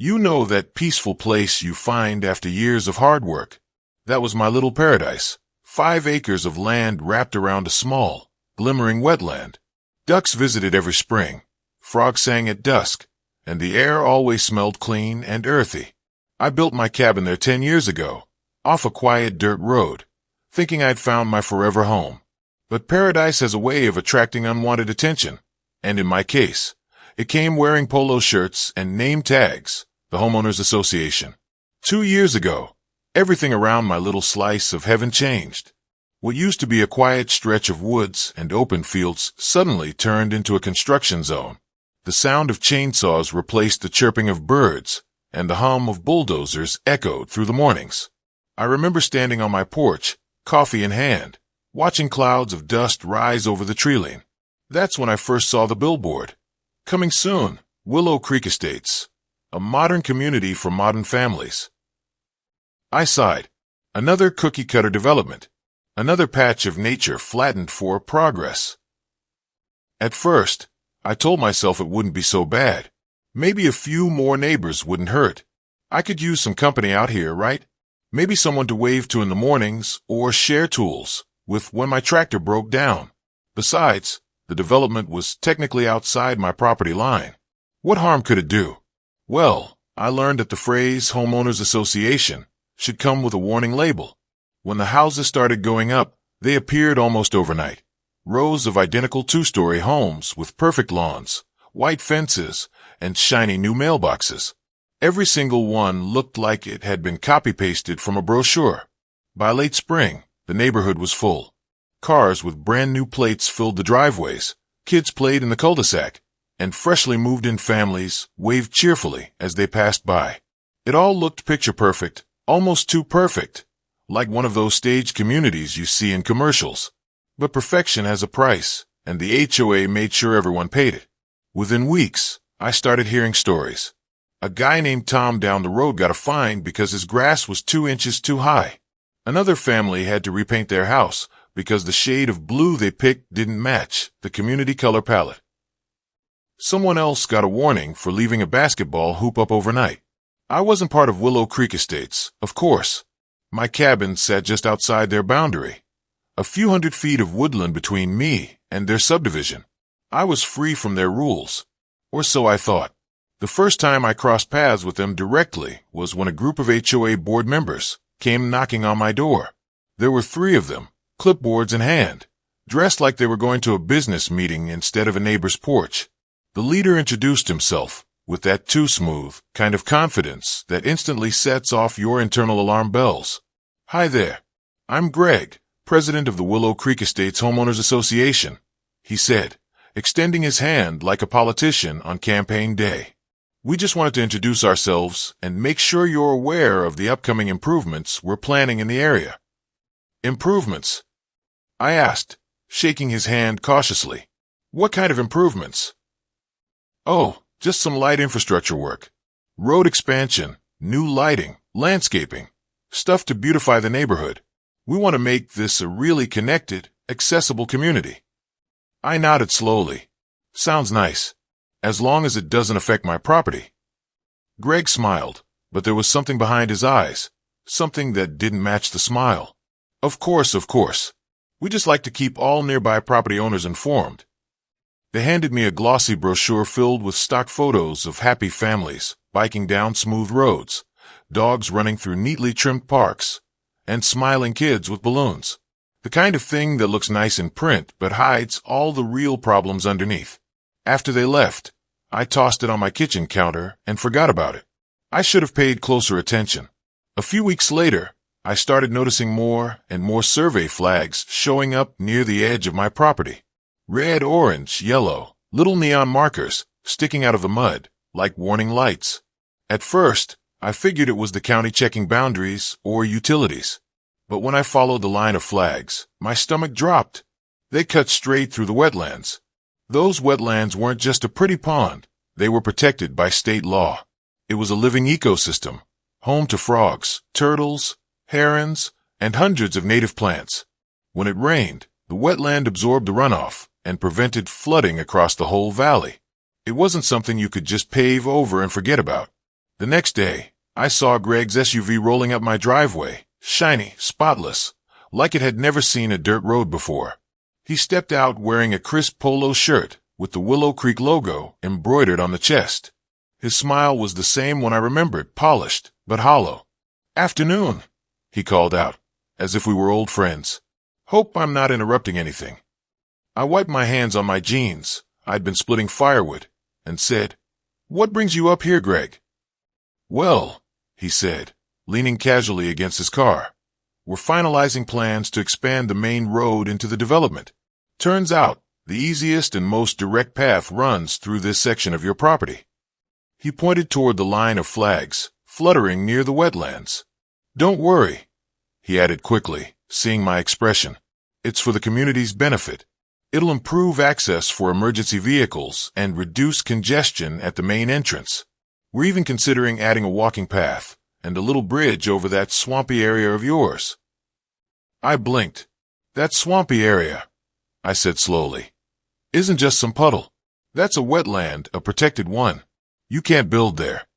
You know that peaceful place you find after years of hard work. That was my little paradise. 5 acres of land wrapped around a small, glimmering wetland. Ducks visited every spring. Frogs sang at dusk, and the air always smelled clean and earthy. I built my cabin there 10 years ago, off a quiet dirt road, thinking I'd found my forever home. But paradise has a way of attracting unwanted attention, and in my case, it came wearing polo shirts and name tags, the Homeowners Association. 2 years ago, everything around my little slice of heaven changed. What used to be a quiet stretch of woods and open fields suddenly turned into a construction zone. The sound of chainsaws replaced the chirping of birds, and the hum of bulldozers echoed through the mornings. I remember standing on my porch, coffee in hand, watching clouds of dust rise over the treeline. That's when I first saw the billboard. Coming soon, Willow Creek Estates, a modern community for modern families. I sighed. Another cookie-cutter development. Another patch of nature flattened for progress. At first, I told myself it wouldn't be so bad. Maybe a few more neighbors wouldn't hurt. I could use some company out here, right? Maybe someone to wave to in the mornings or share tools with when my tractor broke down. Besides, the development was technically outside my property line. What harm could it do? Well, I learned that the phrase Homeowners Association should come with a warning label. When the houses started going up, they appeared almost overnight. Rows of identical 2-story homes with perfect lawns, white fences, and shiny new mailboxes. Every single one looked like it had been copy-pasted from a brochure. By late spring, the neighborhood was full. Cars with brand new plates filled the driveways, kids played in the cul-de-sac, and freshly moved-in families waved cheerfully as they passed by. It all looked picture-perfect, almost too perfect, like one of those staged communities you see in commercials. But perfection has a price, and the HOA made sure everyone paid it. Within weeks, I started hearing stories. A guy named Tom down the road got a fine because his grass was 2 inches too high. Another family had to repaint their house because the shade of blue they picked didn't match the community color palette. Someone else got a warning for leaving a basketball hoop up overnight. I wasn't part of Willow Creek Estates, of course. My cabin sat just outside their boundary. A few hundred feet of woodland between me and their subdivision. I was free from their rules. Or so I thought. The first time I crossed paths with them directly was when a group of HOA board members came knocking on my door. There were 3 of them, clipboards in hand, dressed like they were going to a business meeting instead of a neighbor's porch. The leader introduced himself with that too smooth kind of confidence that instantly sets off your internal alarm bells. Hi there. I'm Greg, president of the Willow Creek Estates Homeowners Association, he said, extending his hand like a politician on campaign day. We just wanted to introduce ourselves and make sure you're aware of the upcoming improvements we're planning in the area. Improvements? I asked, shaking his hand cautiously. What kind of improvements? Oh, just some light infrastructure work. Road expansion, new lighting, landscaping, stuff to beautify the neighborhood. We want to make this a really connected, accessible community. I nodded slowly. Sounds nice. As long as it doesn't affect my property. Greg smiled, but there was something behind his eyes, something that didn't match the smile. Of course. We just like to keep all nearby property owners informed. They handed me a glossy brochure filled with stock photos of happy families biking down smooth roads, dogs running through neatly trimmed parks, and smiling kids with balloons. The kind of thing that looks nice in print but hides all the real problems underneath. After they left, I tossed it on my kitchen counter and forgot about it. I should have paid closer attention. A few weeks later, I started noticing more and more survey flags showing up near the edge of my property. Red, orange, yellow, little neon markers sticking out of the mud, like warning lights. At first, I figured it was the county checking boundaries or utilities. But when I followed the line of flags, my stomach dropped. They cut straight through the wetlands. Those wetlands weren't just a pretty pond. They were protected by state law. It was a living ecosystem, home to frogs, turtles, herons, and hundreds of native plants. When it rained, the wetland absorbed the runoff and prevented flooding across the whole valley. It wasn't something you could just pave over and forget about. The next day, I saw Greg's SUV rolling up my driveway, shiny, spotless, like it had never seen a dirt road before. He stepped out wearing a crisp polo shirt with the Willow Creek logo embroidered on the chest. His smile was the same one I remembered, polished, but hollow. "Afternoon," he called out, as if we were old friends. "Hope I'm not interrupting anything." I wiped my hands on my jeans, I'd been splitting firewood, and said, "What brings you up here, Greg?" "Well," he said, leaning casually against his car, "we're finalizing plans to expand the main road into the development. Turns out, the easiest and most direct path runs through this section of your property." He pointed toward the line of flags, fluttering near the wetlands. "Don't worry," he added quickly, seeing my expression. "It's for the community's benefit. It'll improve access for emergency vehicles and reduce congestion at the main entrance. We're even considering adding a walking path and a little bridge over that swampy area of yours." I blinked. "That swampy area," I said slowly, "isn't just some puddle. That's a wetland, a protected one. You can't build there."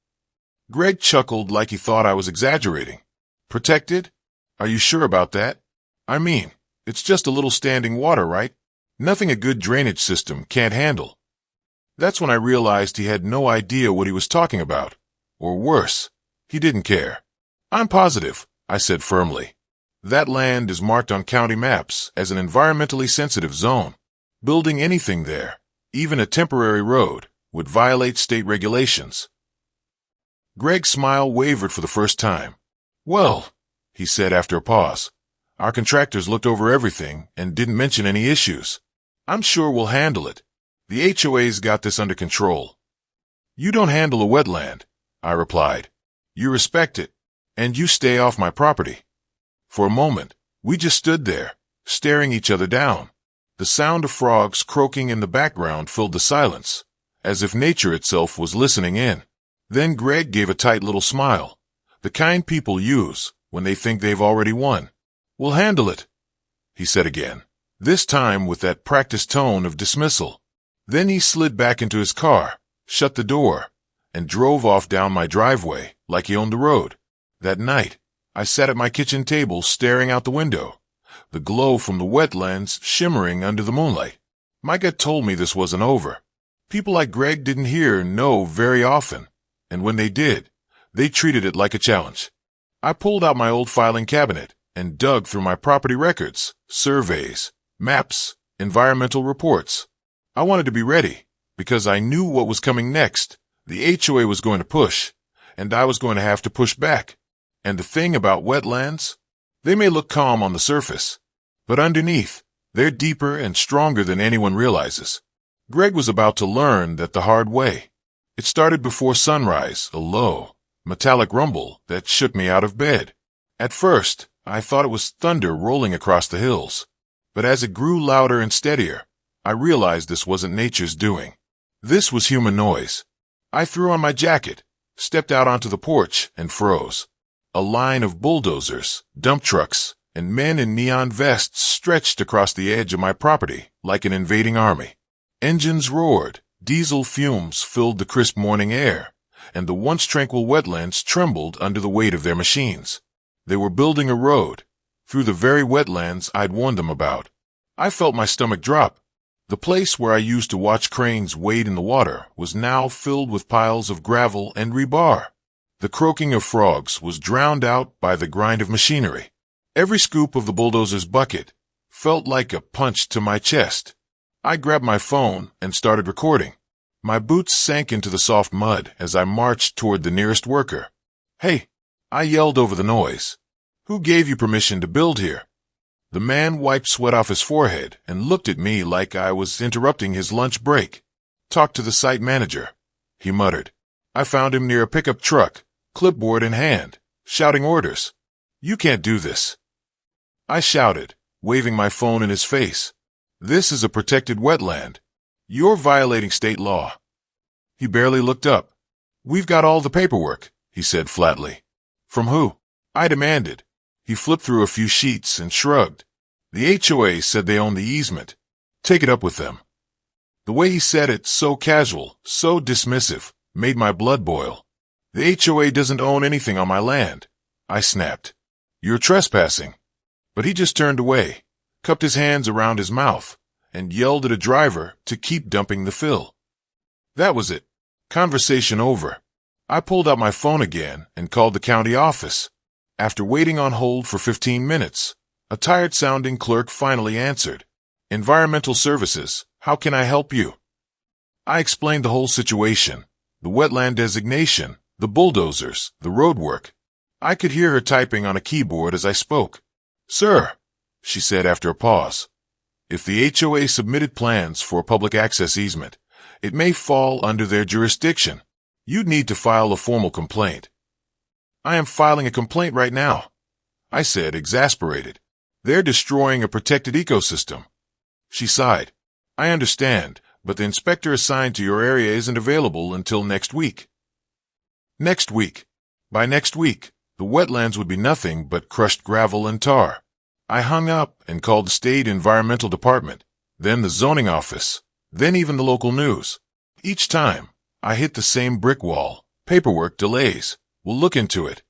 Greg chuckled like he thought I was exaggerating. "Protected? Are you sure about that? I mean, it's just a little standing water, right? Nothing a good drainage system can't handle." That's when I realized he had no idea what he was talking about. Or worse, he didn't care. "I'm positive," I said firmly. "That land is marked on county maps as an environmentally sensitive zone. Building anything there, even a temporary road, would violate state regulations." Greg's smile wavered for the first time. "Well," he said after a pause, "our contractors looked over everything and didn't mention any issues. I'm sure we'll handle it. The HOA's got this under control." "You don't handle a wetland," I replied. "You respect it, and you stay off my property." For a moment, we just stood there, staring each other down. The sound of frogs croaking in the background filled the silence, as if nature itself was listening in. Then Greg gave a tight little smile, the kind people use when they think they've already won. "We'll handle it," he said again, this time with that practiced tone of dismissal. Then he slid back into his car, shut the door, and drove off down my driveway like he owned the road. That night, I sat at my kitchen table staring out the window, the glow from the wetlands shimmering under the moonlight. My gut told me this wasn't over. People like Greg didn't hear no very often, and when they did, they treated it like a challenge. I pulled out my old filing cabinet and dug through my property records, surveys, maps, environmental reports. I wanted to be ready, because I knew what was coming next. The HOA was going to push, and I was going to have to push back. And the thing about wetlands, they may look calm on the surface, but underneath, they're deeper and stronger than anyone realizes. Greg was about to learn that the hard way. It started before sunrise, a low, metallic rumble that shook me out of bed. At first, I thought it was thunder rolling across the hills, but as it grew louder and steadier, I realized this wasn't nature's doing. This was human noise. I threw on my jacket, stepped out onto the porch, and froze. A line of bulldozers, dump trucks, and men in neon vests stretched across the edge of my property like an invading army. Engines roared, diesel fumes filled the crisp morning air, and the once tranquil wetlands trembled under the weight of their machines. They were building a road through the very wetlands I'd warned them about. I felt my stomach drop. The place where I used to watch cranes wade in the water was now filled with piles of gravel and rebar. The croaking of frogs was drowned out by the grind of machinery. Every scoop of the bulldozer's bucket felt like a punch to my chest. I grabbed my phone and started recording. My boots sank into the soft mud as I marched toward the nearest worker. "Hey," I yelled over the noise. "Who gave you permission to build here?" The man wiped sweat off his forehead and looked at me like I was interrupting his lunch break. "Talk to the site manager," he muttered. I found him near a pickup truck, clipboard in hand, shouting orders. "You can't do this," I shouted, waving my phone in his face. "This is a protected wetland. You're violating state law." He barely looked up. "We've got all the paperwork," he said flatly. "From who?" I demanded. He flipped through a few sheets and shrugged. "The HOA said they own the easement. Take it up with them." The way he said it, so casual, so dismissive, made my blood boil. The HOA doesn't own anything on my land, I snapped. You're trespassing. But he just turned away, cupped his hands around his mouth, and yelled at a driver to keep dumping the fill. That was it. Conversation over. I pulled out my phone again and called the county office. After waiting on hold for 15 minutes, a tired-sounding clerk finally answered. Environmental Services, how can I help you? I explained the whole situation, the wetland designation, the bulldozers, the roadwork. I could hear her typing on a keyboard as I spoke. Sir, she said after a pause, if the HOA submitted plans for a public access easement, it may fall under their jurisdiction. You'd need to file a formal complaint. I am filing a complaint right now, I said, exasperated. They're destroying a protected ecosystem. She sighed. I understand, but the inspector assigned to your area isn't available until next week. Next week. By next week, the wetlands would be nothing but crushed gravel and tar. I hung up and called the state environmental department, then the zoning office, then even the local news. Each time, I hit the same brick wall. Paperwork delays. We'll look into it.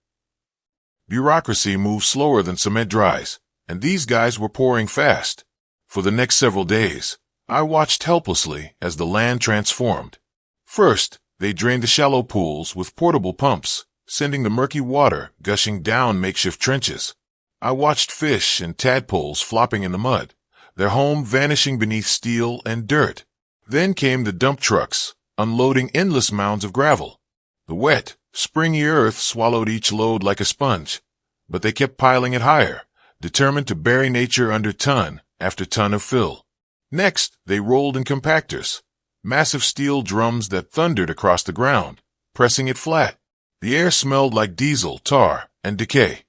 Bureaucracy moves slower than cement dries, and these guys were pouring fast. For the next several days, I watched helplessly as the land transformed. First, they drained the shallow pools with portable pumps, sending the murky water gushing down makeshift trenches. I watched fish and tadpoles flopping in the mud, their home vanishing beneath steel and dirt. Then came the dump trucks, unloading endless mounds of gravel. The wet, springy earth swallowed each load like a sponge, but they kept piling it higher, determined to bury nature under ton after ton of fill. Next, they rolled in compactors, massive steel drums that thundered across the ground, pressing it flat. The air smelled like diesel, tar, and decay.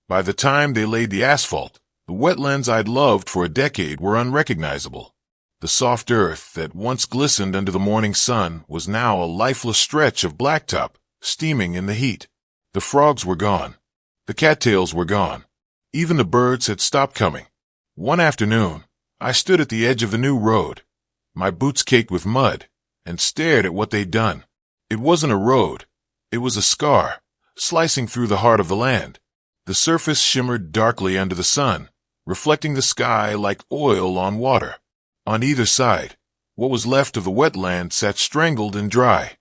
By the time they laid the asphalt, the wetlands I'd loved for a decade were unrecognizable. The soft earth that once glistened under the morning sun was now a lifeless stretch of blacktop, steaming in the heat. The frogs were gone. The cattails were gone. Even the birds had stopped coming. One afternoon, I stood at the edge of the new road, my boots caked with mud, and stared at what they'd done. It wasn't a road. It was a scar, slicing through the heart of the land. The surface shimmered darkly under the sun, reflecting the sky like oil on water. On either side, what was left of the wetland sat strangled and dry.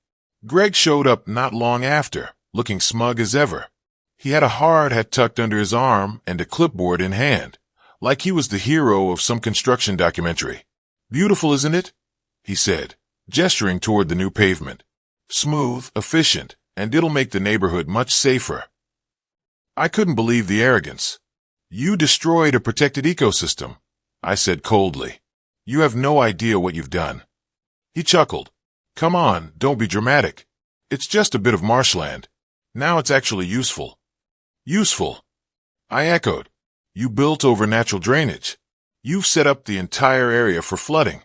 Greg showed up not long after, looking smug as ever. He had a hard hat tucked under his arm and a clipboard in hand, like he was the hero of some construction documentary. Beautiful, isn't it? He said, gesturing toward the new pavement. Smooth, efficient, and it'll make the neighborhood much safer. I couldn't believe the arrogance. You destroyed a protected ecosystem, I said coldly. You have no idea what you've done. He chuckled. Come on, don't be dramatic. It's just a bit of marshland. Now it's actually useful. Useful? I echoed. You built over natural drainage. You've set up the entire area for flooding.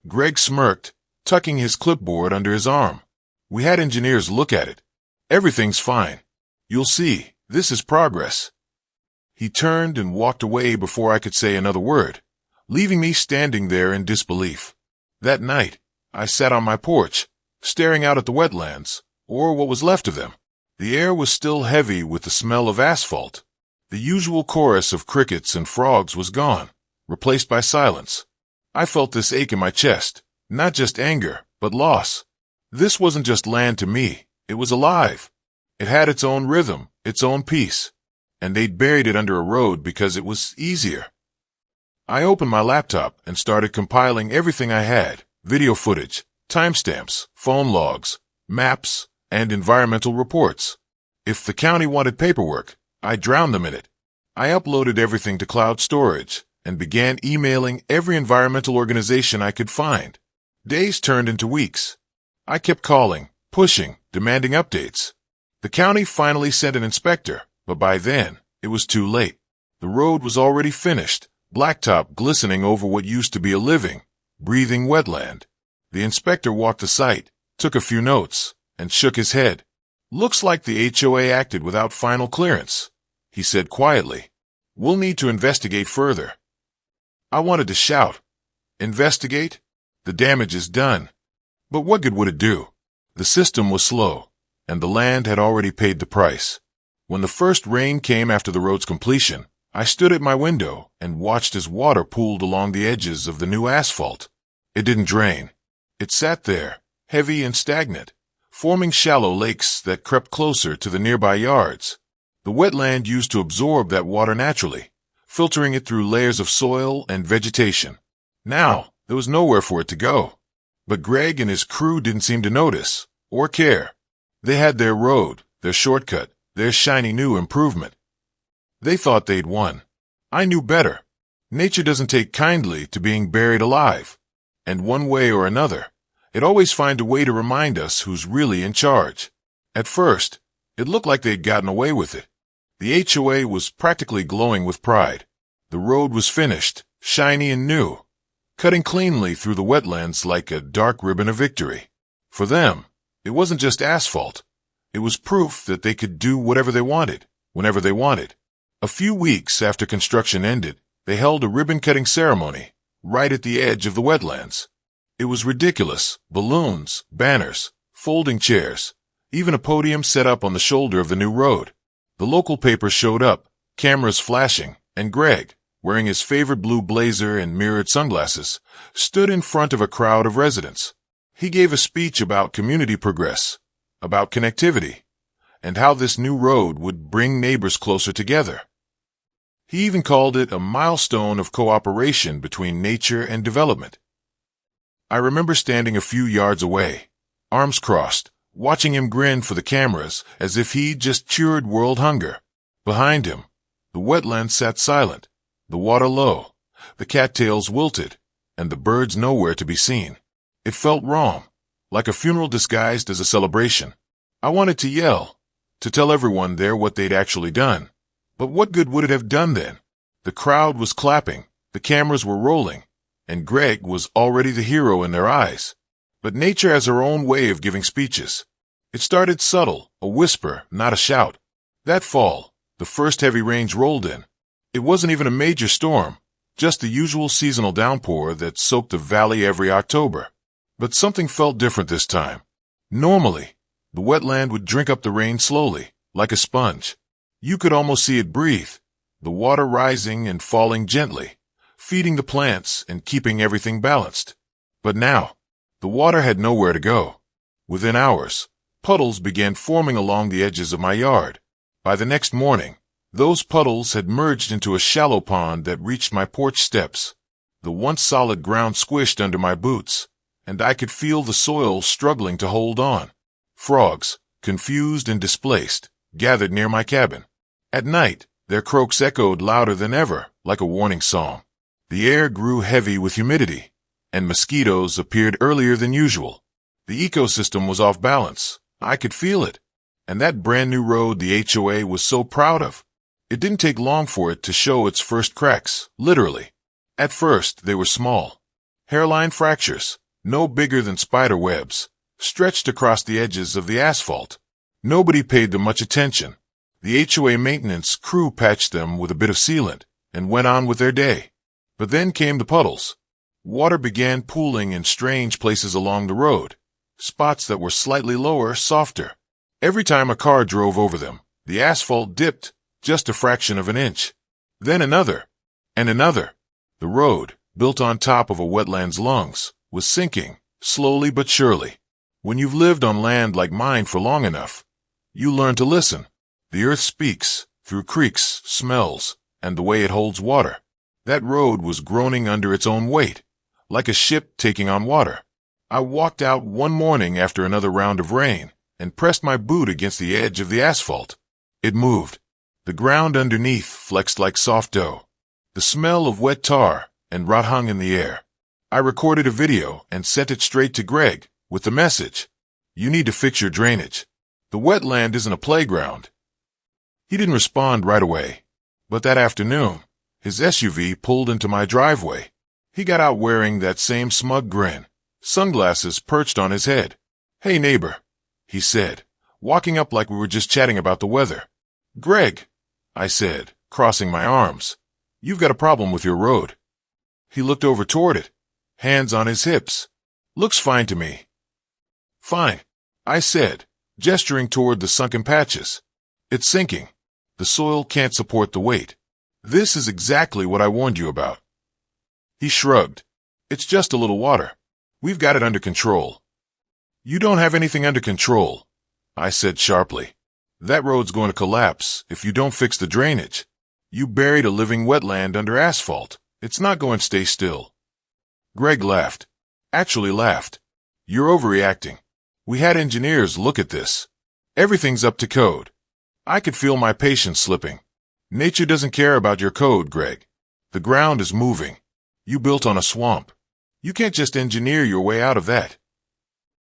Greg smirked, tucking his clipboard under his arm. We had engineers look at it. Everything's fine. You'll see, this is progress. He turned and walked away before I could say another word, leaving me standing there in disbelief. That night, I sat on my porch, staring out at the wetlands, or what was left of them. The air was still heavy with the smell of asphalt. The usual chorus of crickets and frogs was gone, replaced by silence. I felt this ache in my chest, not just anger, but loss. This wasn't just land to me, it was alive. It had its own rhythm, its own peace, and they'd buried it under a road because it was easier. I opened my laptop and started compiling everything I had, video footage, timestamps, phone logs, maps, and environmental reports. If the county wanted paperwork, I drowned them in it. I uploaded everything to cloud storage and began emailing every environmental organization I could find. Days turned into weeks. I kept calling, pushing, demanding updates. The county finally sent an inspector, but by then, it was too late. The road was already finished, blacktop glistening over what used to be a living, breathing wetland. The inspector walked the site, took a few notes, and shook his head. Looks like the HOA acted without final clearance, he said quietly. We'll need to investigate further. I wanted to shout. Investigate? The damage is done. But what good would it do? The system was slow. and the land had already paid the price. When the first rain came after the road's completion, I stood at my window and watched as water pooled along the edges of the new asphalt. It didn't drain. It sat there, heavy and stagnant, forming shallow lakes that crept closer to the nearby yards. The wetland used to absorb that water naturally, filtering it through layers of soil and vegetation. Now, there was nowhere for it to go. But Greg and his crew didn't seem to notice or care. They had their road, their shortcut, their shiny new improvement. They thought they'd won. I knew better. Nature doesn't take kindly to being buried alive. And one way or another, it always finds a way to remind us who's really in charge. At first, it looked like they'd gotten away with it. The HOA was practically glowing with pride. The road was finished, shiny and new, cutting cleanly through the wetlands like a dark ribbon of victory. For them, it wasn't just asphalt. It was proof that they could do whatever they wanted, whenever they wanted. A few weeks after construction ended, they held a ribbon-cutting ceremony right at the edge of the wetlands. It was ridiculous. Balloons, banners, folding chairs, even a podium set up on the shoulder of the new road. The local paper showed up, cameras flashing, and Greg, wearing his favorite blue blazer and mirrored sunglasses, stood in front of a crowd of residents. He gave a speech about community progress, about connectivity, and how this new road would bring neighbors closer together. He even called it a milestone of cooperation between nature and development. I remember standing a few yards away, arms crossed, watching him grin for the cameras as if he'd just cured world hunger. Behind him, the wetlands sat silent, the water low, the cattails wilted, and the birds nowhere to be seen. It felt wrong, like a funeral disguised as a celebration. I wanted to yell, to tell everyone there what they'd actually done. But what good would it have done then? The crowd was clapping, the cameras were rolling, and Greg was already the hero in their eyes. But nature has her own way of giving speeches. It started subtle, a whisper, not a shout. That fall, the first heavy rains rolled in. It wasn't even a major storm, just the usual seasonal downpour that soaked the valley every October. But something felt different this time. Normally, the wetland would drink up the rain slowly, like a sponge. You could almost see it breathe, the water rising and falling gently, feeding the plants and keeping everything balanced. But now, the water had nowhere to go. Within hours, puddles began forming along the edges of my yard. By the next morning, those puddles had merged into a shallow pond that reached my porch steps. The once solid ground squished under my boots, and I could feel the soil struggling to hold on. Frogs, confused and displaced, gathered near my cabin. At night, their croaks echoed louder than ever, like a warning song. The air grew heavy with humidity, and mosquitoes appeared earlier than usual. The ecosystem was off balance. I could feel it. And that brand new road the HOA was so proud of. It didn't take long for it to show its first cracks, literally. At first, they were small. Hairline fractures, no bigger than spider webs, stretched across the edges of the asphalt. Nobody paid them much attention. The HOA maintenance crew patched them with a bit of sealant and went on with their day. But then came the puddles. Water began pooling in strange places along the road, spots that were slightly lower, softer. Every time a car drove over them, the asphalt dipped just a fraction of an inch. Then another, and another. The road, built on top of a wetland's lungs, was sinking, slowly but surely. When you've lived on land like mine for long enough, you learn to listen. The earth speaks, through creaks, smells, and the way it holds water. That road was groaning under its own weight, like a ship taking on water. I walked out one morning after another round of rain, and pressed my boot against the edge of the asphalt. It moved. The ground underneath flexed like soft dough. The smell of wet tar and rot hung in the air. I recorded a video and sent it straight to Greg with the message, "You need to fix your drainage. The wetland isn't a playground." He didn't respond right away, but that afternoon, his SUV pulled into my driveway. He got out wearing that same smug grin, sunglasses perched on his head. "Hey, neighbor," he said, walking up like we were just chatting about the weather. "Greg," I said, crossing my arms, "you've got a problem with your road." He looked over toward it, hands on his hips. "Looks fine to me." "Fine," I said, gesturing toward the sunken patches. It's sinking. The soil can't support the weight. This is exactly what I warned you about. He shrugged. It's just a little water. We've got it under control. You don't have anything under control, I said sharply. That road's going to collapse if you don't fix the drainage. You buried a living wetland under asphalt. It's not going to stay still. Greg laughed. Actually laughed. You're overreacting. We had engineers look at this. Everything's up to code. I could feel my patience slipping. Nature doesn't care about your code, Greg. The ground is moving. You built on a swamp. You can't just engineer your way out of that.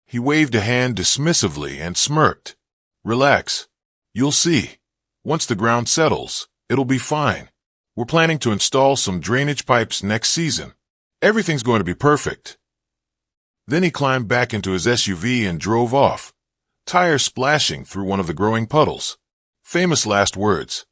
He waved a hand dismissively and smirked. Relax. You'll see. Once the ground settles, it'll be fine. We're planning to install some drainage pipes next season. Everything's going to be perfect. Then he climbed back into his SUV and drove off, tires splashing through one of the growing puddles. Famous last words.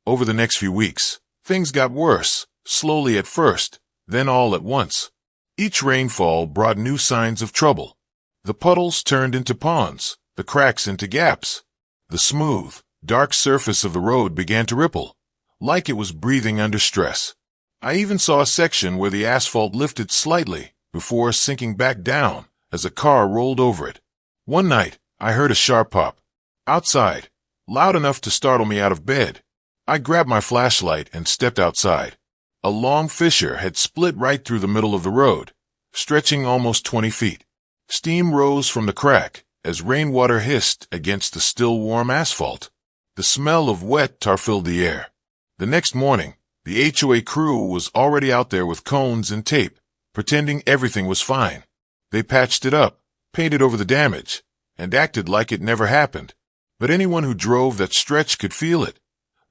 Over the next few weeks, things got worse, slowly at first, then all at once. Each rainfall brought new signs of trouble. The puddles turned into ponds, the cracks into gaps. The smooth, dark surface of the road began to ripple, like it was breathing under stress. I even saw a section where the asphalt lifted slightly before sinking back down as a car rolled over it. One night, I heard a sharp pop. Outside, loud enough to startle me out of bed. I grabbed my flashlight and stepped outside. A long fissure had split right through the middle of the road, stretching almost 20 feet. Steam rose from the crack as rainwater hissed against the still warm asphalt. The smell of wet tar filled the air. The next morning, the HOA crew was already out there with cones and tape, pretending everything was fine. They patched it up, painted over the damage, and acted like it never happened. But anyone who drove that stretch could feel it.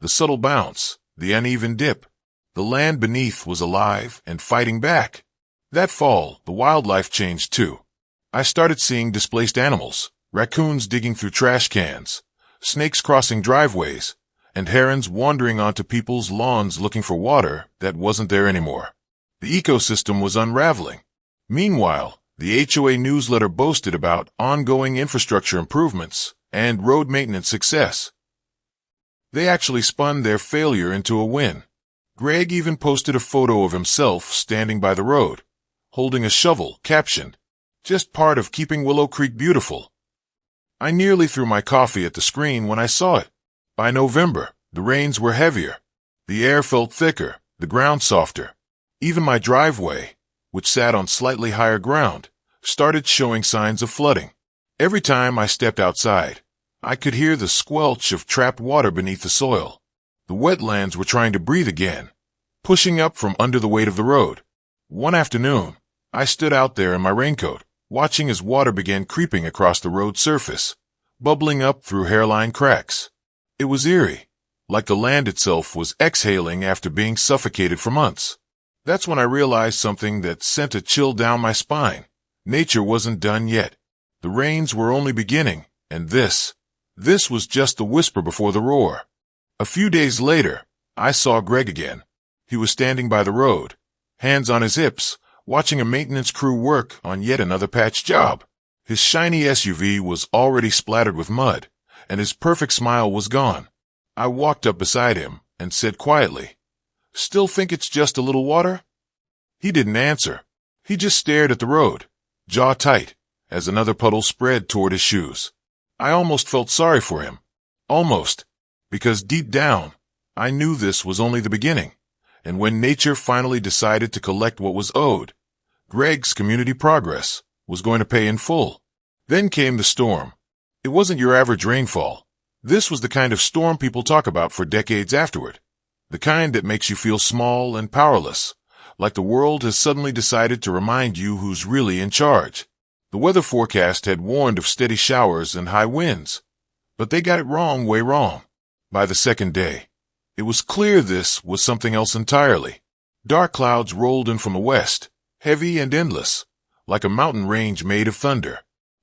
The subtle bounce, the uneven dip. The land beneath was alive and fighting back. That fall, the wildlife changed too. I started seeing displaced animals, raccoons digging through trash cans, snakes crossing driveways, and herons wandering onto people's lawns looking for water that wasn't there anymore. The ecosystem was unraveling. Meanwhile, the HOA newsletter boasted about ongoing infrastructure improvements and road maintenance success. They actually spun their failure into a win. Greg even posted a photo of himself standing by the road, holding a shovel, captioned, "Just part of keeping Willow Creek beautiful." I nearly threw my coffee at the screen when I saw it. By November, the rains were heavier. The air felt thicker, the ground softer. Even my driveway, which sat on slightly higher ground, started showing signs of flooding. Every time I stepped outside, I could hear the squelch of trapped water beneath the soil. The wetlands were trying to breathe again, pushing up from under the weight of the road. One afternoon, I stood out there in my raincoat, watching as water began creeping across the road surface, bubbling up through hairline cracks. It was eerie, like the land itself was exhaling after being suffocated for months. That's when I realized something that sent a chill down my spine. Nature wasn't done yet. The rains were only beginning, and this was just the whisper before the roar. A few days later, I saw Greg again. He was standing by the road, hands on his hips, watching a maintenance crew work on yet another patch job. His shiny SUV was already splattered with mud, and his perfect smile was gone. I walked up beside him and said quietly, "Still think it's just a little water?" He didn't answer. He just stared at the road, jaw tight, as another puddle spread toward his shoes. I almost felt sorry for him. Almost. Because deep down, I knew this was only the beginning. And when nature finally decided to collect what was owed, Greg's community progress was going to pay in full. Then came the storm. It wasn't your average rainfall. This was the kind of storm people talk about for decades afterward. The kind that makes you feel small and powerless, like the world has suddenly decided to remind you who's really in charge. The weather forecast had warned of steady showers and high winds, but they got it wrong, way wrong. By the second day, it was clear this was something else entirely. Dark clouds rolled in from the west, heavy and endless, like a mountain range made of thunder.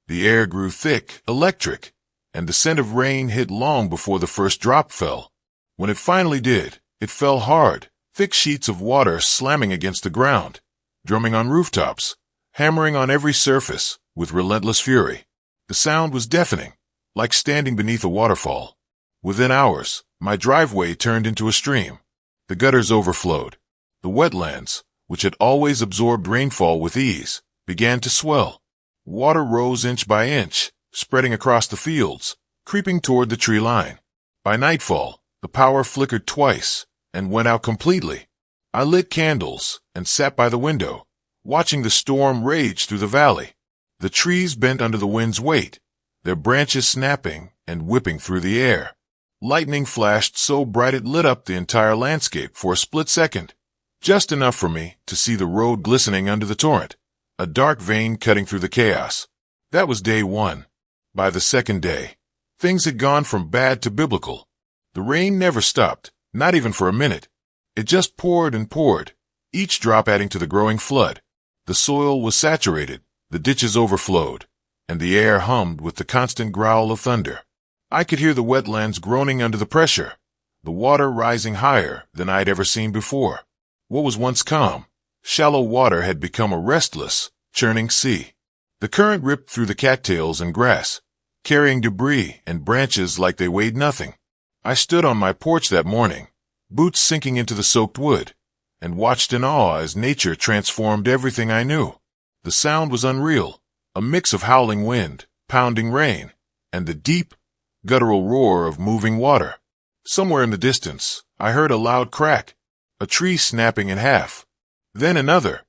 The air grew thick, electric, and the scent of rain hit long before the first drop fell. When it finally did, it fell hard, thick sheets of water slamming against the ground, drumming on rooftops, hammering on every surface with relentless fury. The sound was deafening, like standing beneath a waterfall. Within hours, my driveway turned into a stream. The gutters overflowed. The wetlands, which had always absorbed rainfall with ease, began to swell. Water rose inch by inch, spreading across the fields, creeping toward the tree line. By nightfall, the power flickered twice and went out completely. I lit candles and sat by the window, watching the storm rage through the valley. The trees bent under the wind's weight, their branches snapping and whipping through the air. Lightning flashed so bright it lit up the entire landscape for a split second, just enough for me to see the road glistening under the torrent, a dark vein cutting through the chaos. That was day one. By the second day, things had gone from bad to biblical. The rain never stopped, not even for a minute. It just poured and poured, each drop adding to the growing flood. The soil was saturated, the ditches overflowed, and the air hummed with the constant growl of thunder. I could hear the wetlands groaning under the pressure, the water rising higher than I'd ever seen before. What was once calm, shallow water had become a restless, churning sea. The current ripped through the cattails and grass, carrying debris and branches like they weighed nothing. I stood on my porch that morning, boots sinking into the soaked wood, and watched in awe as nature transformed everything I knew. The sound was unreal, a mix of howling wind, pounding rain, and the deep, guttural roar of moving water. Somewhere in the distance, I heard a loud crack, a tree snapping in half. Then another.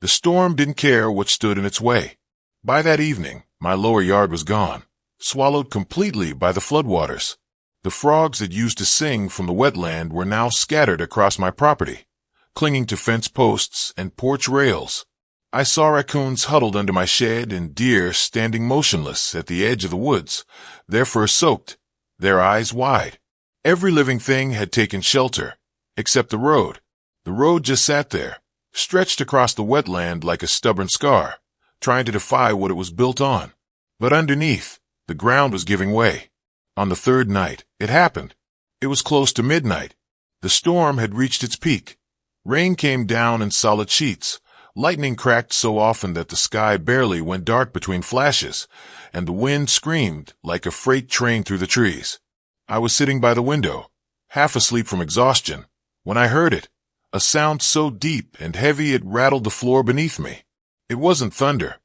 The storm didn't care what stood in its way. By that evening, my lower yard was gone, swallowed completely by the floodwaters. The frogs that used to sing from the wetland were now scattered across my property, clinging to fence posts and porch rails. I saw raccoons huddled under my shed and deer standing motionless at the edge of the woods, their fur soaked, their eyes wide. Every living thing had taken shelter, except the road. The road just sat there, stretched across the wetland like a stubborn scar, trying to defy what it was built on. But underneath, the ground was giving way. On the third night, it happened. It was close to midnight. The storm had reached its peak. Rain came down in solid sheets. Lightning cracked so often that the sky barely went dark between flashes, and the wind screamed like a freight train through the trees. I was sitting by the window, half asleep from exhaustion, when I heard it, a sound so deep and heavy it rattled the floor beneath me. It wasn't thunder.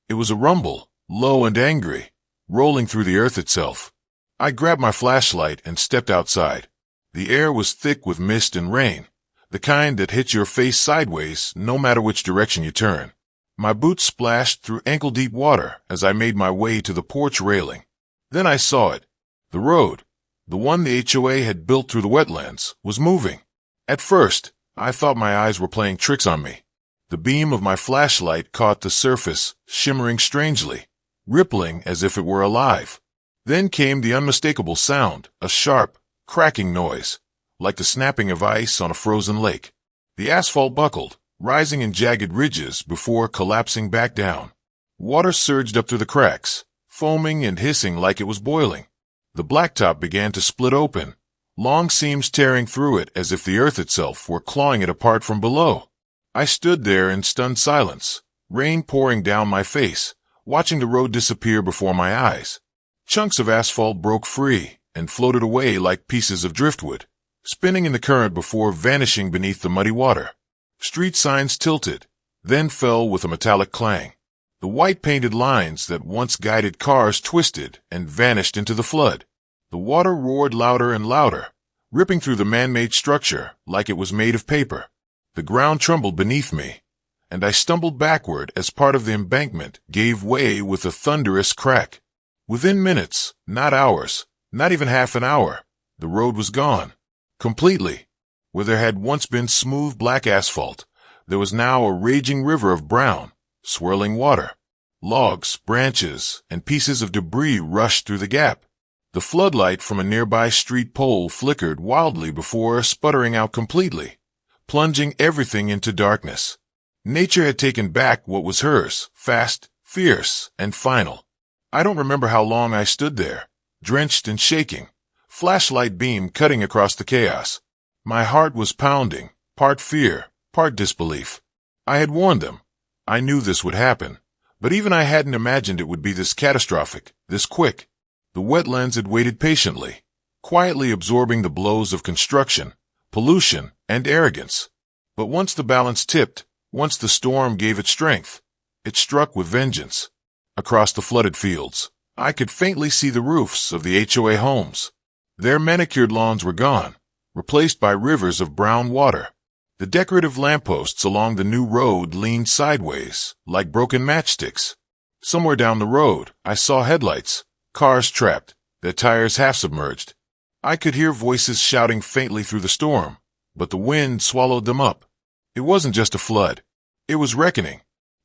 It was a rumble, low and angry, rolling through the earth itself. I grabbed my flashlight and stepped outside. The air was thick with mist and rain, the kind that hits your face sideways no matter which direction you turn. My boots splashed through ankle-deep water as I made my way to the porch railing. Then I saw it. The road, the one the HOA had built through the wetlands, was moving. At first, I thought my eyes were playing tricks on me. The beam of my flashlight caught the surface, shimmering strangely, rippling as if it were alive. Then came the unmistakable sound, a sharp, cracking noise, like the snapping of ice on a frozen lake. The asphalt buckled, rising in jagged ridges before collapsing back down. Water surged up through the cracks, foaming and hissing like it was boiling. The blacktop began to split open, long seams tearing through it as if the earth itself were clawing it apart from below. I stood there in stunned silence, rain pouring down my face, watching the road disappear before my eyes. Chunks of asphalt broke free and floated away like pieces of driftwood, spinning in the current before vanishing beneath the muddy water. Street signs tilted, then fell with a metallic clang. The white-painted lines that once guided cars twisted and vanished into the flood. The water roared louder and louder, ripping through the man-made structure like it was made of paper. The ground trembled beneath me, and I stumbled backward as part of the embankment gave way with a thunderous crack. Within minutes, not hours, not even half an hour, the road was gone. Completely. Where there had once been smooth black asphalt, there was now a raging river of brown, swirling water. Logs, branches, and pieces of debris rushed through the gap. The floodlight from a nearby street pole flickered wildly before sputtering out completely, plunging everything into darkness. Nature had taken back what was hers, fast, fierce, and final. I don't remember how long I stood there, drenched and shaking, flashlight beam cutting across the chaos. My heart was pounding, part fear, part disbelief. I had warned them. I knew this would happen, but even I hadn't imagined it would be this catastrophic, this quick. The wetlands had waited patiently, quietly absorbing the blows of construction, pollution, and arrogance. But once the balance tipped, once the storm gave it strength, it struck with vengeance. Across the flooded fields, I could faintly see the roofs of the HOA homes. Their manicured lawns were gone, replaced by rivers of brown water. The decorative lampposts along the new road leaned sideways, like broken matchsticks. Somewhere down the road, I saw headlights, cars trapped, their tires half submerged. I could hear voices shouting faintly through the storm, but the wind swallowed them up. It wasn't just a flood. It was reckoning.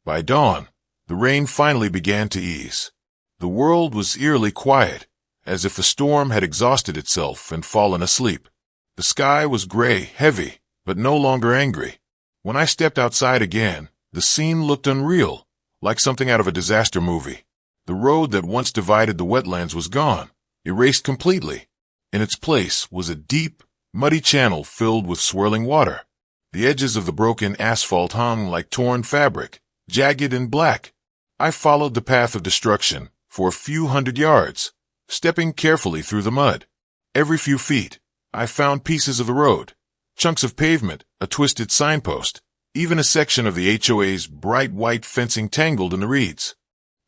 By dawn, the rain finally began to ease. The world was eerily quiet, as if the storm had exhausted itself and fallen asleep. The sky was gray, heavy, but no longer angry. When I stepped outside again, the scene looked unreal, like something out of a disaster movie. The road that once divided the wetlands was gone, erased completely. In its place was a deep, muddy channel filled with swirling water. The edges of the broken asphalt hung like torn fabric, jagged and black. I followed the path of destruction for a few hundred yards, stepping carefully through the mud. Every few feet, I found pieces of the road, chunks of pavement, a twisted signpost, even a section of the HOA's bright white fencing tangled in the reeds.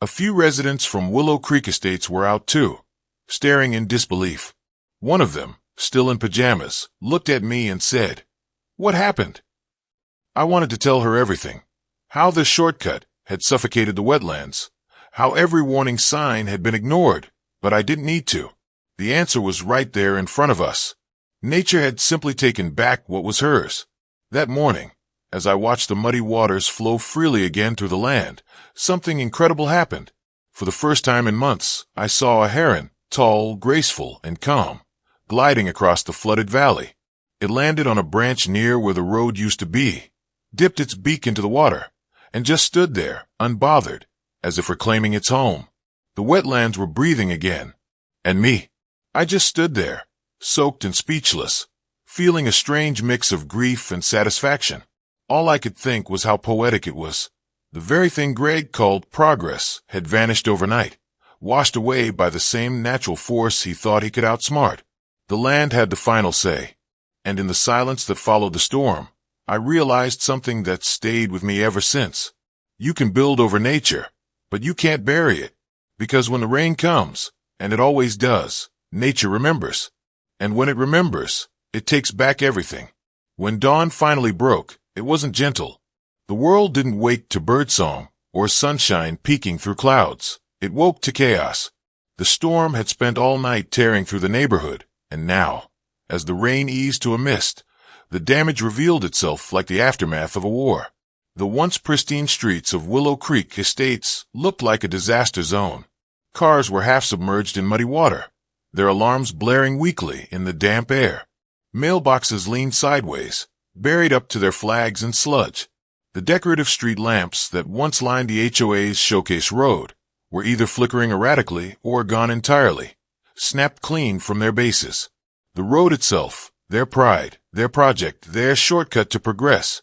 A few residents from Willow Creek Estates were out too, staring in disbelief. One of them, still in pajamas, looked at me and said, "What happened?" I wanted to tell her everything. How the shortcut had suffocated the wetlands, how every warning sign had been ignored, but I didn't need to. The answer was right there in front of us. Nature had simply taken back what was hers. That morning, as I watched the muddy waters flow freely again through the land, something incredible happened. For the first time in months, I saw a heron, tall, graceful, and calm, gliding across the flooded valley. It landed on a branch near where the road used to be, dipped its beak into the water, and just stood there, unbothered, as if reclaiming its home. The wetlands were breathing again. And me, I just stood there, soaked and speechless, feeling a strange mix of grief and satisfaction. All I could think was how poetic it was. The very thing Greg called progress had vanished overnight, washed away by the same natural force he thought he could outsmart. The land had the final say. And in the silence that followed the storm, I realized something that stayed with me ever since. You can build over nature, but you can't bury it. Because when the rain comes, and it always does, nature remembers. And when it remembers, it takes back everything. When dawn finally broke, it wasn't gentle. The world didn't wake to birdsong or sunshine peeking through clouds. It woke to chaos. The storm had spent all night tearing through the neighborhood, and now, as the rain eased to a mist, the damage revealed itself like the aftermath of a war. The once pristine streets of Willow Creek Estates looked like a disaster zone. Cars were half submerged in muddy water, their alarms blaring weakly in the damp air. Mailboxes leaned sideways, buried up to their flags in sludge. The decorative street lamps that once lined the HOA's Showcase Road were either flickering erratically or gone entirely, snapped clean from their bases. The road itself, their pride, their project, their shortcut to progress,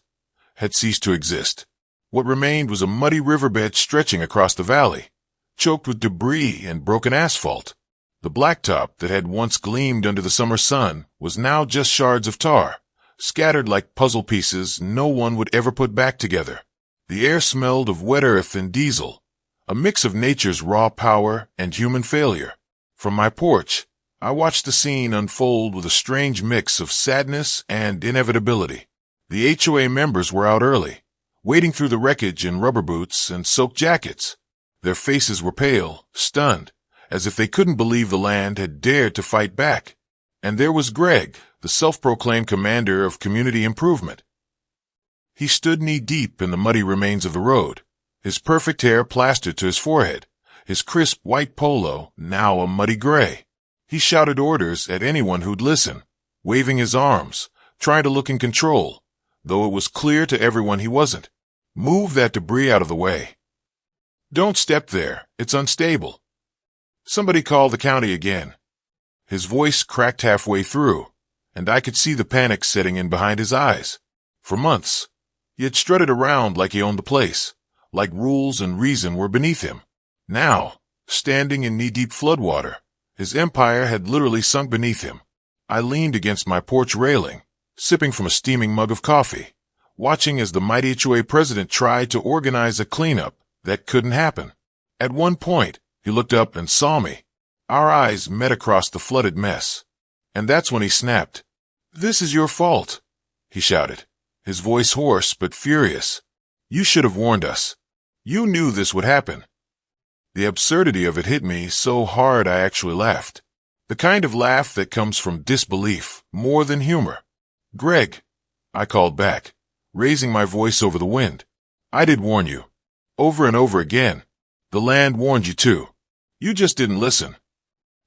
had ceased to exist. What remained was a muddy riverbed stretching across the valley, choked with debris and broken asphalt. The blacktop that had once gleamed under the summer sun was now just shards of tar, scattered like puzzle pieces no one would ever put back together. The air smelled of wet earth and diesel, a mix of nature's raw power and human failure. From my porch, I watched the scene unfold with a strange mix of sadness and inevitability. The HOA members were out early, wading through the wreckage in rubber boots and soaked jackets. Their faces were pale, stunned, as if they couldn't believe the land had dared to fight back. And there was Greg, the self-proclaimed commander of community improvement. He stood knee-deep in the muddy remains of the road, his perfect hair plastered to his forehead, his crisp white polo now a muddy gray. He shouted orders at anyone who'd listen, waving his arms, trying to look in control, though it was clear to everyone he wasn't. Move that debris out of the way. Don't step there, it's unstable. Somebody call the county again. His voice cracked halfway through, and I could see the panic setting in behind his eyes. For months, he had strutted around like he owned the place, like rules and reason were beneath him. Now, standing in knee-deep floodwater, His empire had literally sunk beneath him. I leaned against my porch railing, sipping from a steaming mug of coffee, watching as the mighty HOA president tried to organize a cleanup that couldn't happen. At one point, he looked up and saw me. Our eyes met across the flooded mess. And that's when he snapped. "This is your fault," he shouted, his voice hoarse but furious. "You should have warned us. You knew this would happen." The absurdity of it hit me so hard I actually laughed. The kind of laugh that comes from disbelief more than humor. "Greg," I called back, raising my voice over the wind. "I did warn you. Over and over again. The land warned you too. You just didn't listen."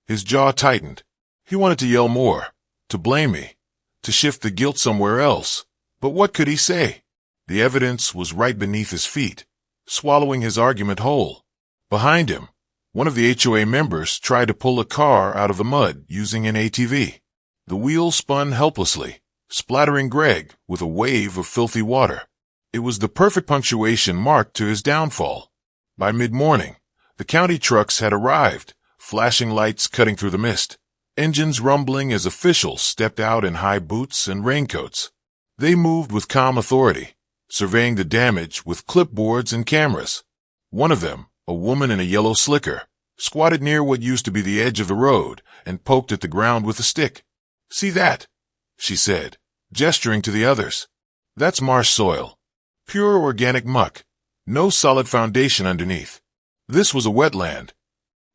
His jaw tightened. He wanted to yell more, to blame me, to shift the guilt somewhere else. But what could he say? The evidence was right beneath his feet, swallowing his argument whole. Behind him, one of the HOA members tried to pull a car out of the mud using an ATV. The wheel spun helplessly, splattering Greg with a wave of filthy water. It was the perfect punctuation mark to his downfall. By mid-morning, the county trucks had arrived, flashing lights cutting through the mist, engines rumbling as officials stepped out in high boots and raincoats. They moved with calm authority, surveying the damage with clipboards and cameras. One of them, a woman in a yellow slicker, squatted near what used to be the edge of the road and poked at the ground with a stick. "See that?" she said, gesturing to the others. "That's marsh soil. Pure organic muck. No solid foundation underneath. This was a wetland."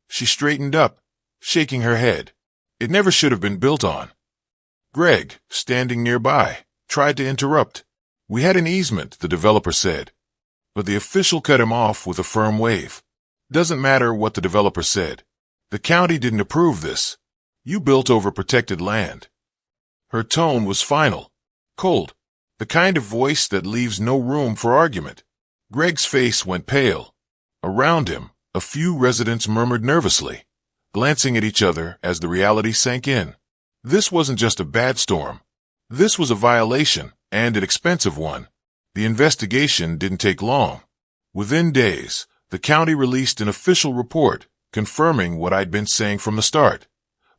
She straightened up, shaking her head. "It never should have been built on." Greg, standing nearby, tried to interrupt. "We had an easement," the developer said. But the official cut him off with a firm wave. "Doesn't matter what the developer said. The county didn't approve this. You built over protected land." Her tone was final, cold, the kind of voice that leaves no room for argument. Greg's face went pale. Around him, a few residents murmured nervously, glancing at each other as the reality sank in. This wasn't just a bad storm. This was a violation, and an expensive one. The investigation didn't take long. Within days, the county released an official report confirming what I'd been saying from the start.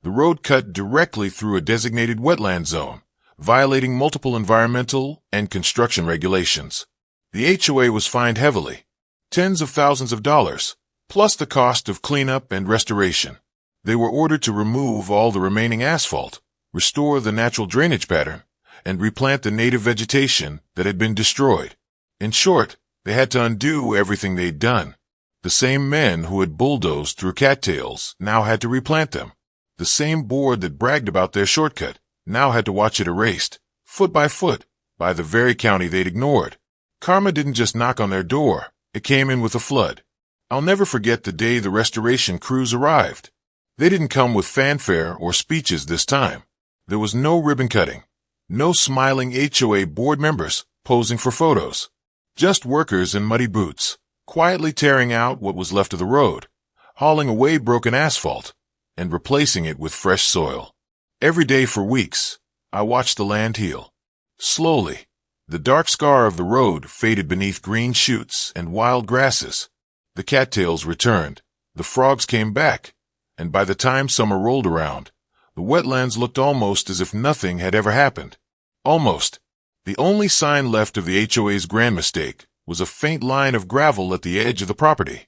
The road cut directly through a designated wetland zone, violating multiple environmental and construction regulations. The HOA was fined heavily, tens of thousands of dollars, plus the cost of cleanup and restoration. They were ordered to remove all the remaining asphalt, restore the natural drainage pattern, and replant the native vegetation that had been destroyed. In short, they had to undo everything they'd done. The same men who had bulldozed through cattails now had to replant them. The same board that bragged about their shortcut now had to watch it erased, foot by foot, by the very county they'd ignored. Karma didn't just knock on their door. It came in with a flood. I'll never forget the day the restoration crews arrived. They didn't come with fanfare or speeches this time. There was no ribbon cutting, no smiling HOA board members posing for photos. Just workers in muddy boots, quietly tearing out what was left of the road, hauling away broken asphalt, and replacing it with fresh soil. Every day for weeks, I watched the land heal. Slowly, the dark scar of the road faded beneath green shoots and wild grasses. The cattails returned, the frogs came back, and by the time summer rolled around, the wetlands looked almost as if nothing had ever happened. Almost. The only sign left of the HOA's grand mistake was a faint line of gravel at the edge of the property,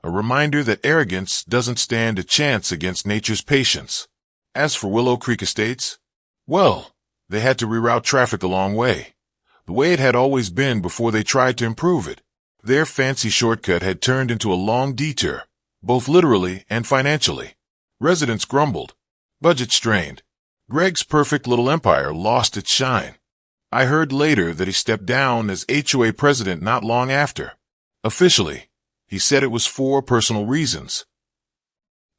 a reminder that arrogance doesn't stand a chance against nature's patience. As for Willow Creek Estates, well, they had to reroute traffic a long way, the way it had always been before they tried to improve it. Their fancy shortcut had turned into a long detour, both literally and financially. Residents grumbled, budget strained. Greg's perfect little empire lost its shine. I heard later that he stepped down as HOA president not long after. Officially, he said it was for personal reasons.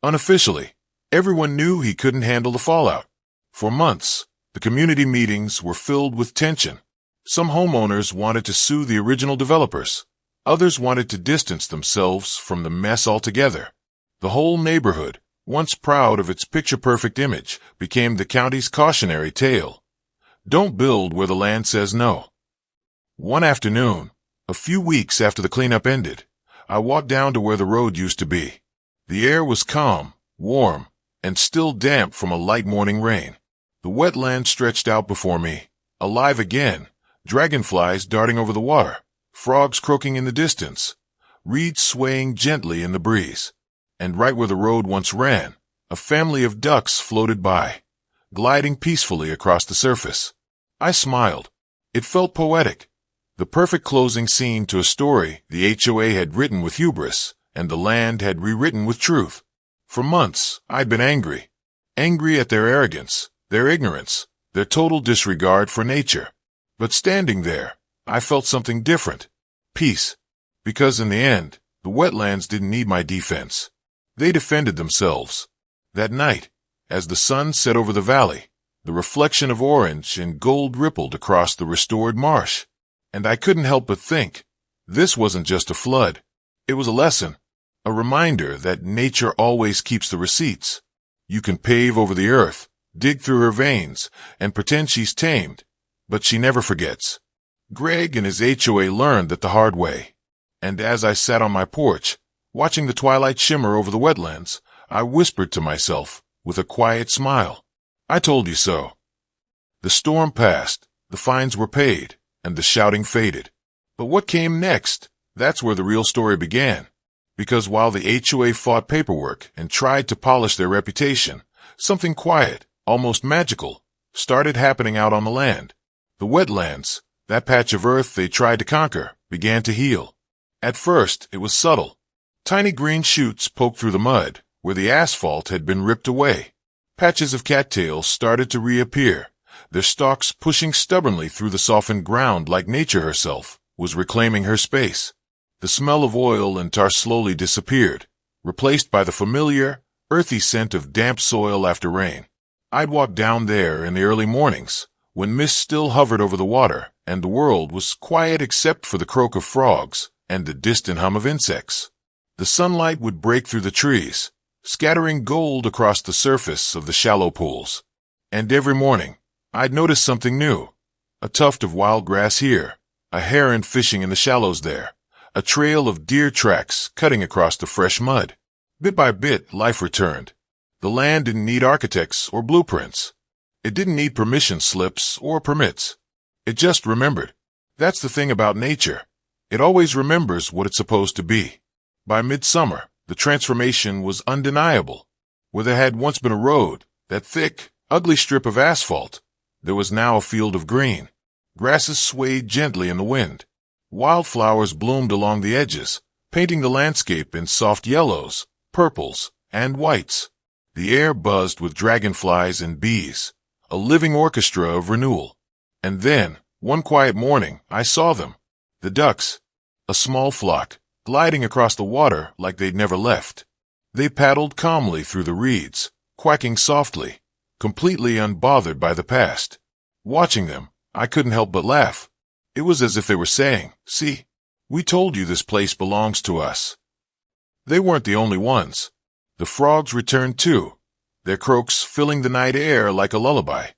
Unofficially, everyone knew he couldn't handle the fallout. For months, the community meetings were filled with tension. Some homeowners wanted to sue the original developers. Others wanted to distance themselves from the mess altogether. The whole neighborhood, once proud of its picture-perfect image, became the county's cautionary tale. Don't build where the land says no. One afternoon, a few weeks after the cleanup ended, I walked down to where the road used to be. The air was calm, warm, and still damp from a light morning rain. The wetland stretched out before me, alive again, dragonflies darting over the water, frogs croaking in the distance, reeds swaying gently in the breeze. And right where the road once ran, a family of ducks floated by, gliding peacefully across the surface. I smiled. It felt poetic. The perfect closing scene to a story the HOA had written with hubris, and the land had rewritten with truth. For months, I'd been angry. Angry at their arrogance, their ignorance, their total disregard for nature. But standing there, I felt something different. Peace. Because in the end, the wetlands didn't need my defense. They defended themselves. That night, as the sun set over the valley, the reflection of orange and gold rippled across the restored marsh. And I couldn't help but think, this wasn't just a flood. It was a lesson, a reminder that nature always keeps the receipts. You can pave over the earth, dig through her veins, and pretend she's tamed, but she never forgets. Greg and his HOA learned that the hard way. And as I sat on my porch, watching the twilight shimmer over the wetlands, I whispered to myself, with a quiet smile, I told you so. The storm passed, the fines were paid, and the shouting faded. But what came next? That's where the real story began. Because while the HOA fought paperwork and tried to polish their reputation, something quiet, almost magical, started happening out on the land. The wetlands, that patch of earth they tried to conquer, began to heal. At first, it was subtle. Tiny green shoots poked through the mud, where the asphalt had been ripped away. Patches of cattails started to reappear, their stalks pushing stubbornly through the softened ground like nature herself was reclaiming her space. The smell of oil and tar slowly disappeared, replaced by the familiar, earthy scent of damp soil after rain. I'd walk down there in the early mornings, when mist still hovered over the water and the world was quiet except for the croak of frogs and the distant hum of insects. The sunlight would break through the trees, scattering gold across the surface of the shallow pools. And every morning, I'd notice something new. A tuft of wild grass here, a heron fishing in the shallows there, a trail of deer tracks cutting across the fresh mud. Bit by bit, life returned. The land didn't need architects or blueprints. It didn't need permission slips or permits. It just remembered. That's the thing about nature. It always remembers what it's supposed to be. By midsummer, the transformation was undeniable. Where there had once been a road, that thick, ugly strip of asphalt, there was now a field of green. Grasses swayed gently in the wind. Wildflowers bloomed along the edges, painting the landscape in soft yellows, purples, and whites. The air buzzed with dragonflies and bees, a living orchestra of renewal. And then, one quiet morning, I saw them. The ducks, a small flock, gliding across the water like they'd never left. They paddled calmly through the reeds, quacking softly, completely unbothered by the past. Watching them, I couldn't help but laugh. It was as if they were saying, "See, we told you this place belongs to us." They weren't the only ones. The frogs returned too, their croaks filling the night air like a lullaby.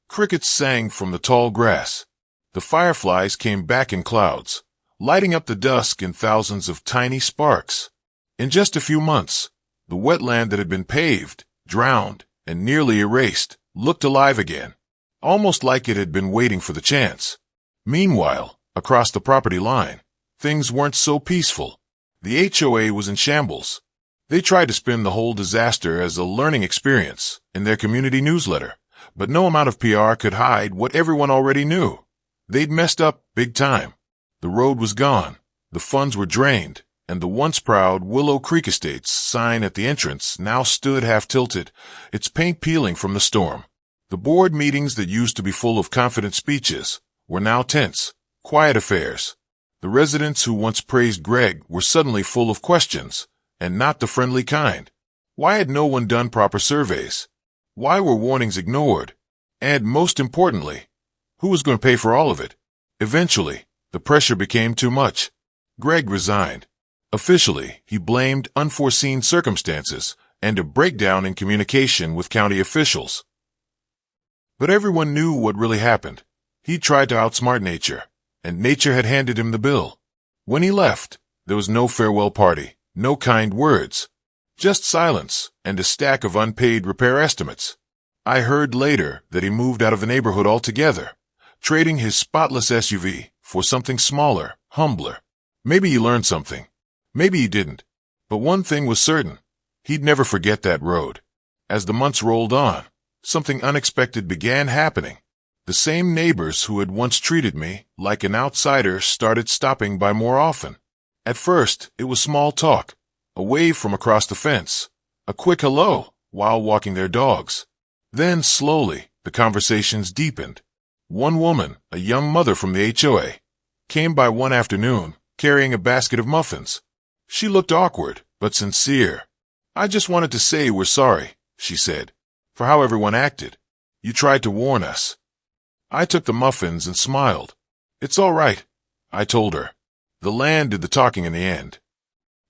Crickets sang from the tall grass. The fireflies came back in clouds, lighting up the dusk in thousands of tiny sparks. In just a few months, the wetland that had been paved, drowned, and nearly erased looked alive again, almost like it had been waiting for the chance. Meanwhile, across the property line, things weren't so peaceful. The HOA was in shambles. They tried to spin the whole disaster as a learning experience in their community newsletter, but no amount of PR could hide what everyone already knew. They'd messed up big time. The road was gone, the funds were drained, and the once proud Willow Creek Estates sign at the entrance now stood half-tilted, its paint peeling from the storm. The board meetings that used to be full of confident speeches were now tense, quiet affairs. The residents who once praised Greg were suddenly full of questions, and not the friendly kind. Why had no one done proper surveys? Why were warnings ignored? And most importantly, who was going to pay for all of it? Eventually, the pressure became too much. Greg resigned. Officially, he blamed unforeseen circumstances and a breakdown in communication with county officials. But everyone knew what really happened. He tried to outsmart nature, and nature had handed him the bill. When he left, there was no farewell party, no kind words, Just silence and a stack of unpaid repair estimates. I heard later that he moved out of the neighborhood altogether, trading his spotless SUV for something smaller, humbler. Maybe he learned something. Maybe he didn't. But one thing was certain. He'd never forget that road. As the months rolled on, something unexpected began happening. The same neighbors who had once treated me like an outsider started stopping by more often. At first, it was small talk, a wave from across the fence, a quick hello while walking their dogs. Then, slowly, the conversations deepened. One woman, a young mother from the HOA, came by one afternoon carrying a basket of muffins. She looked awkward, but sincere. "I just wanted to say we're sorry," she said, "for how everyone acted. You tried to warn us." I took the muffins and smiled. "It's all right," I told her. "The land did the talking in the end."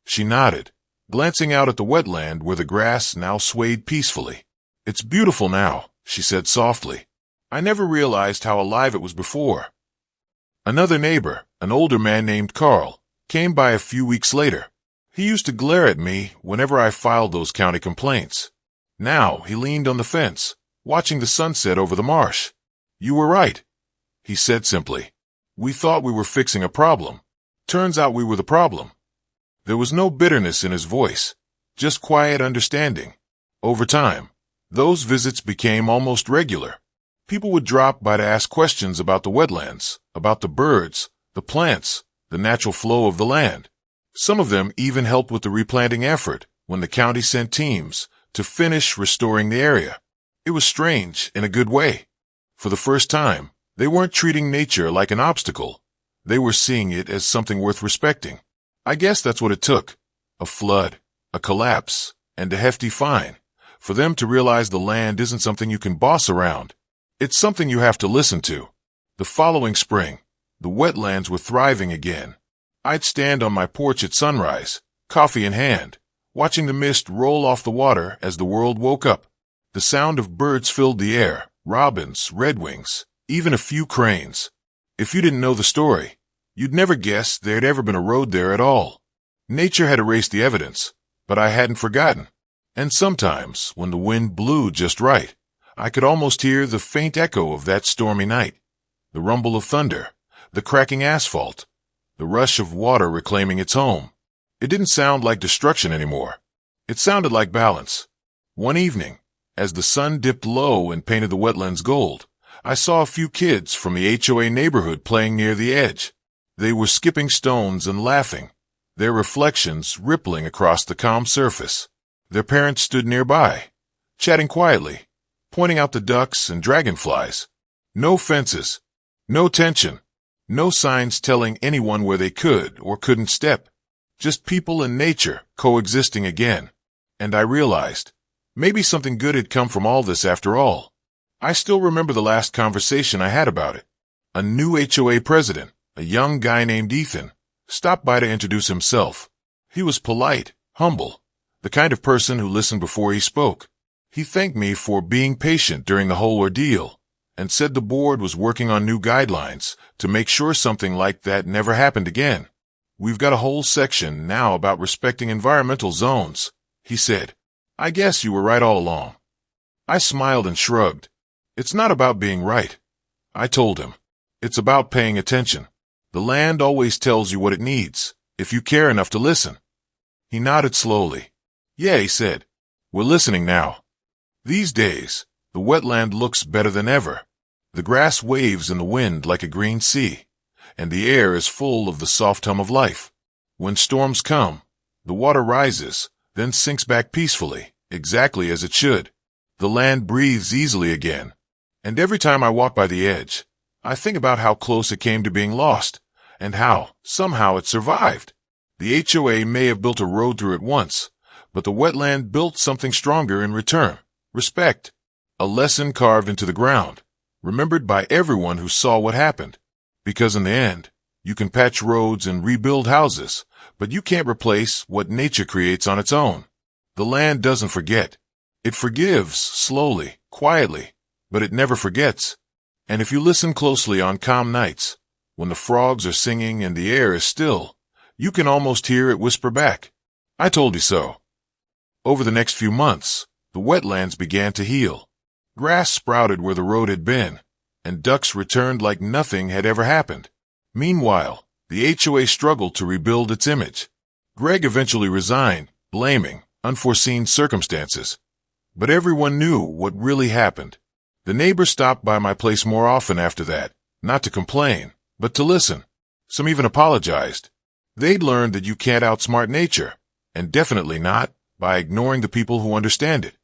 She nodded, glancing out at the wetland where the grass now swayed peacefully. "It's beautiful now," she said softly. "I never realized how alive it was before." Another neighbor, an older man named Carl, came by a few weeks later. He used to glare at me whenever I filed those county complaints. Now he leaned on the fence, watching the sunset over the marsh. "You were right," he said simply. "We thought we were fixing a problem. Turns out we were the problem." There was no bitterness in his voice, just quiet understanding. Over time, those visits became almost regular. People would drop by to ask questions about the wetlands, about the birds, the plants, the natural flow of the land. Some of them even helped with the replanting effort when the county sent teams to finish restoring the area. It was strange in a good way. For the first time, they weren't treating nature like an obstacle. They were seeing it as something worth respecting. I guess that's what it took. A flood, a collapse, and a hefty fine for them to realize the land isn't something you can boss around. It's something you have to listen to. The following spring, the wetlands were thriving again. I'd stand on my porch at sunrise, coffee in hand, watching the mist roll off the water as the world woke up. The sound of birds filled the air, robins, redwings, even a few cranes. If you didn't know the story, you'd never guess there'd ever been a road there at all. Nature had erased the evidence, but I hadn't forgotten. And sometimes, when the wind blew just right, I could almost hear the faint echo of that stormy night. The rumble of thunder, the cracking asphalt, the rush of water reclaiming its home. It didn't sound like destruction anymore. It sounded like balance. One evening, as the sun dipped low and painted the wetlands gold, I saw a few kids from the HOA neighborhood playing near the edge. They were skipping stones and laughing, their reflections rippling across the calm surface. Their parents stood nearby, chatting quietly, pointing out the ducks and dragonflies. No fences, no tension, no signs telling anyone where they could or couldn't step. Just people and nature coexisting again. And I realized, maybe something good had come from all this after all. I still remember the last conversation I had about it. A new HOA president, a young guy named Ethan, stopped by to introduce himself. He was polite, humble, the kind of person who listened before he spoke. He thanked me for being patient during the whole ordeal and said the board was working on new guidelines to make sure something like that never happened again. "We've got a whole section now about respecting environmental zones," he said. "I guess you were right all along." I smiled and shrugged. "It's not about being right," I told him. "It's about paying attention. The land always tells you what it needs, if you care enough to listen." He nodded slowly. "Yeah," he said. "We're listening now." These days, the wetland looks better than ever. The grass waves in the wind like a green sea, and the air is full of the soft hum of life. When storms come, the water rises, then sinks back peacefully, exactly as it should. The land breathes easily again. And every time I walk by the edge, I think about how close it came to being lost, and how, somehow, it survived. The HOA may have built a road through it once, but the wetland built something stronger in return. Respect. A lesson carved into the ground, remembered by everyone who saw what happened. Because in the end, you can patch roads and rebuild houses, but you can't replace what nature creates on its own. The land doesn't forget. It forgives, slowly, quietly, but it never forgets. And if you listen closely on calm nights, when the frogs are singing and the air is still, you can almost hear it whisper back, "I told you so." Over the next few months, the wetlands began to heal. Grass sprouted where the road had been, and ducks returned like nothing had ever happened. Meanwhile, the HOA struggled to rebuild its image. Greg eventually resigned, blaming unforeseen circumstances. But everyone knew what really happened. The neighbors stopped by my place more often after that, not to complain, but to listen. Some even apologized. They'd learned that you can't outsmart nature, and definitely not by ignoring the people who understand it.